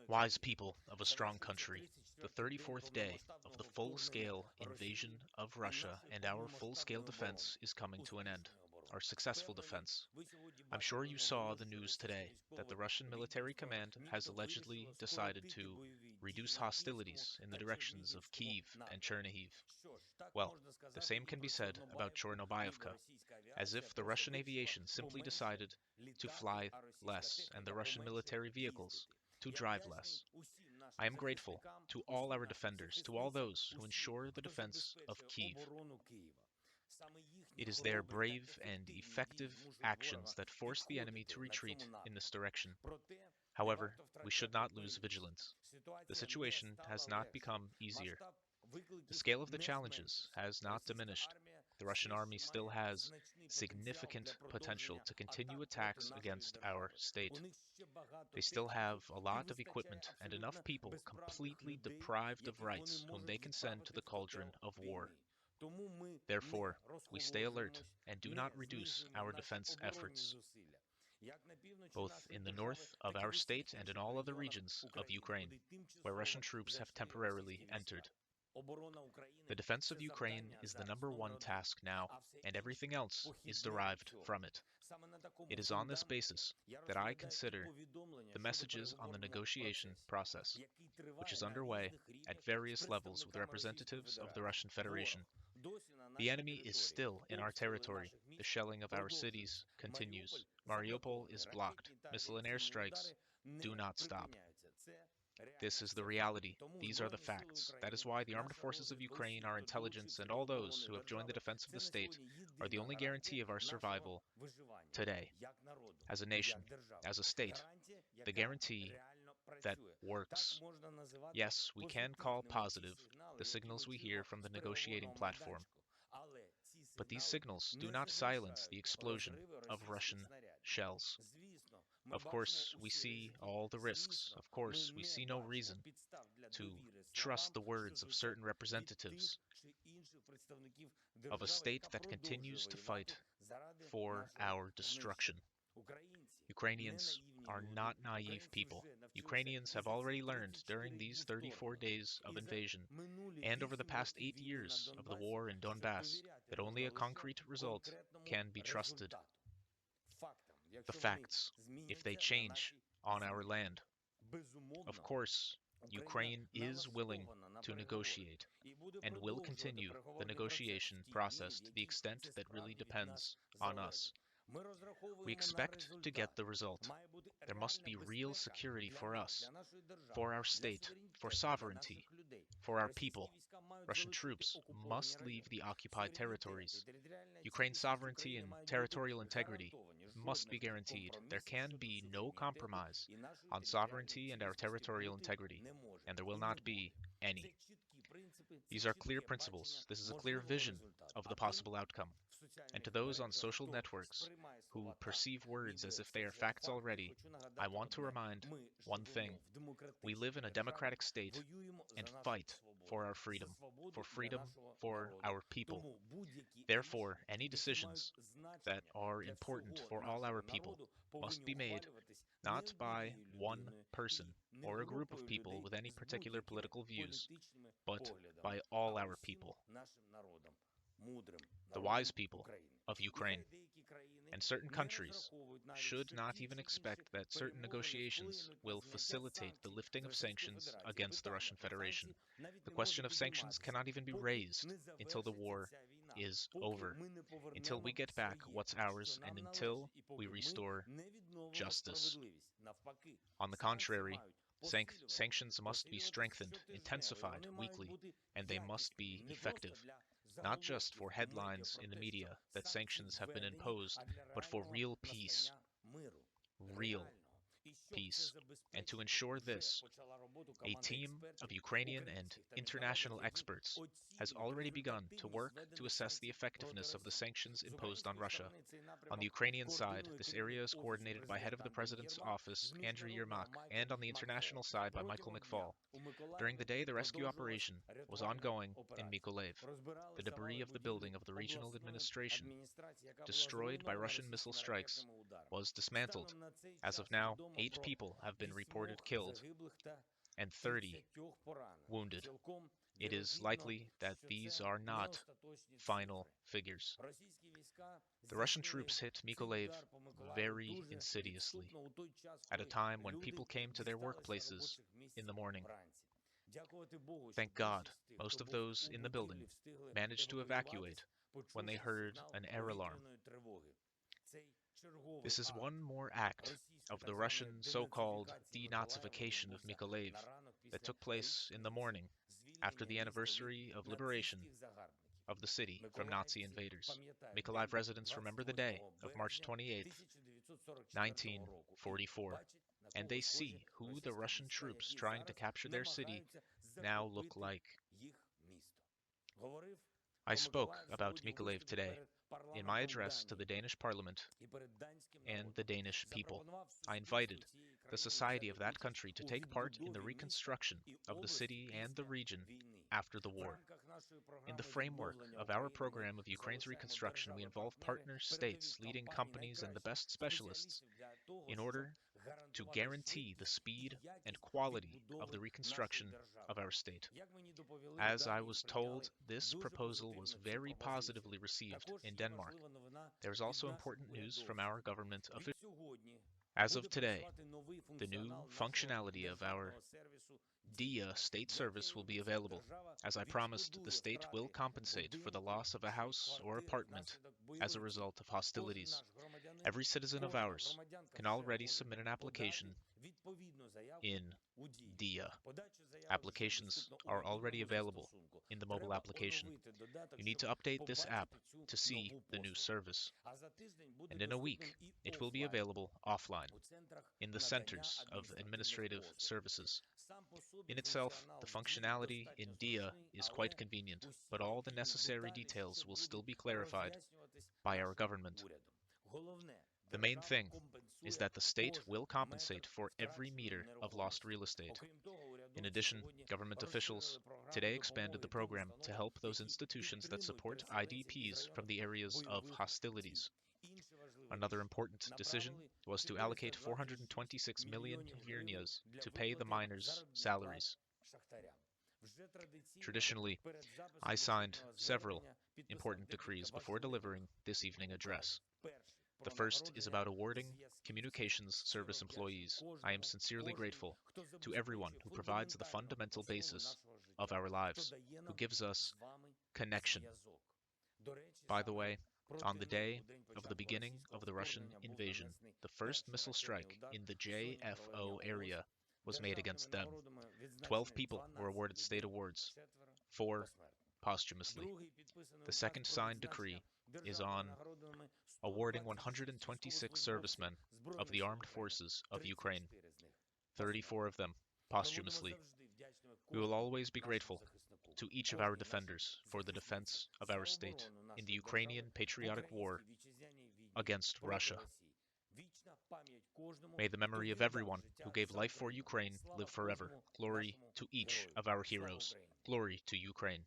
Wise people of a strong country, the 34th day of the full-scale invasion of Russia and our full-scale defense is coming to an end. Our successful defense. I'm sure you saw the news today that the Russian military command has allegedly decided to reduce hostilities in the directions of Kyiv and Chernihiv. Well, the same can be said about Chornobyivka, as if the Russian aviation simply decided to fly less and the Russian military vehicles to drive less. I am grateful to all our defenders, to all those who ensure the defense of Kyiv. It is their brave and effective actions that force the enemy to retreat in this direction. However, we should not lose vigilance. The situation has not become easier. The scale of the challenges has not diminished. The Russian army still has significant potential to continue attacks against our state. They still have a lot of equipment and enough people completely deprived of rights whom they can send to the cauldron of war. Therefore, we stay alert and do not reduce our defense efforts, both in the north of our state and in all other regions of Ukraine, where Russian troops have temporarily entered. The defense of Ukraine is the #1 task now, and everything else is derived from it. It is on this basis that I consider the messages on the negotiation process, which is underway at various levels with representatives of the Russian Federation. The enemy is still in our territory. The shelling of our cities continues. Mariupol is blocked. Missile and airstrikes do not stop. This is the reality. These are the facts. That is why the armed forces of Ukraine, our intelligence, and all those who have joined the defense of the state are the only guarantee of our survival today, as a nation, as a state, the guarantee that works. Yes, we can call positive the signals we hear from the negotiating platform. But these signals do not silence the explosion of Russian shells. Of course, we see all the risks. Of course, we see no reason to trust the words of certain representatives of a state that continues to fight for our destruction. Ukrainians are not naive people. Ukrainians have already learned during these 34 days of invasion and over the past 8 years of the war in Donbass that only a concrete result can be trusted. The facts, if they change on our land. Of course, Ukraine is willing to negotiate and will continue the negotiation process to the extent that really depends on us. We expect to get the result. There must be real security for us, for our state, for sovereignty, for our people. Russian troops must leave the occupied territories. Ukraine's sovereignty and territorial integrity must be guaranteed. There can be no compromise on sovereignty and our territorial integrity, and there will not be any. These are clear principles. This is a clear vision of the possible outcome. And to those on social networks who perceive words as if they are facts already, I want to remind one thing. We live in a democratic state and fight for our freedom for our people. Therefore, any decisions that are important for all our people must be made not by one person or a group of people with any particular political views, but by all our people, the wise people of Ukraine. And certain countries should not even expect that certain negotiations will facilitate the lifting of sanctions against the Russian Federation. The question of sanctions cannot even be raised until the war is over, until we get back what's ours, and until we restore justice. On the contrary, sanctions must be strengthened, intensified weekly, and they must be effective, not just for headlines in the media that sanctions have been imposed, but for real peace. Real peace. And to ensure this, a team of Ukrainian and international experts has already begun to work to assess the effectiveness of the sanctions imposed on Russia. On the Ukrainian side, this area is coordinated by head of the President's office, Andriy Yermak, and on the international side by Michael McFaul. During the day, the rescue operation was ongoing in Mykolaiv. The debris of the building of the regional administration, destroyed by Russian missile strikes, was dismantled. As of now, 8 8 people have been reported killed and 30 wounded. It is likely that these are not final figures. The Russian troops hit Mykolaiv very insidiously, at a time when people came to their workplaces in the morning. Thank God, most of those in the building managed to evacuate when they heard an air alarm. This is one more act of the Russian so-called denazification of Mykolaiv that took place in the morning after the anniversary of liberation of the city from Nazi invaders. Mykolaiv residents remember the day of March 28th, 1944, and they see who the Russian troops trying to capture their city now look like. I spoke about Mykolaiv today in my address to the Danish Parliament and the Danish people. I invited the society of that country to take part in the reconstruction of the city and the region after the war. In the framework of our program of Ukraine's reconstruction, we involve partner states, leading companies, and the best specialists in order to guarantee the speed and quality of the reconstruction of our state. As I was told, this proposal was very positively received in Denmark. There is also important news from our government officials. As of today, the new functionality of our DIA state service will be available. As I promised, the state will compensate for the loss of a house or apartment as a result of hostilities. Every citizen of ours can already submit an application in DIA. Applications are already available in the mobile application. You need to update this app to see the new service. And in a week, it will be available offline in the centers of administrative services. In itself, the functionality in DIA is quite convenient, but all the necessary details will still be clarified by our government. The main thing is that the state will compensate for every meter of lost real estate. In addition, government officials today expanded the program to help those institutions that support IDPs from the areas of hostilities. Another important decision was to allocate 426 million hryvnias to pay the miners' salaries. Traditionally, I signed several important decrees before delivering this evening address. The first is about awarding communications service employees. I am sincerely grateful to everyone who provides the fundamental basis of our lives, who gives us connection. By the way, on the day of the beginning of the Russian invasion, the first missile strike in the JFO area was made against them. 12 people were awarded state awards, 4 posthumously. The second signed decree is on awarding 126 servicemen of the armed forces of Ukraine, 34 of them posthumously. We will always be grateful to each of our defenders for the defense of our state in the Ukrainian patriotic war against Russia. May the memory of everyone who gave life for Ukraine live forever. Glory to each of our heroes. Glory to Ukraine.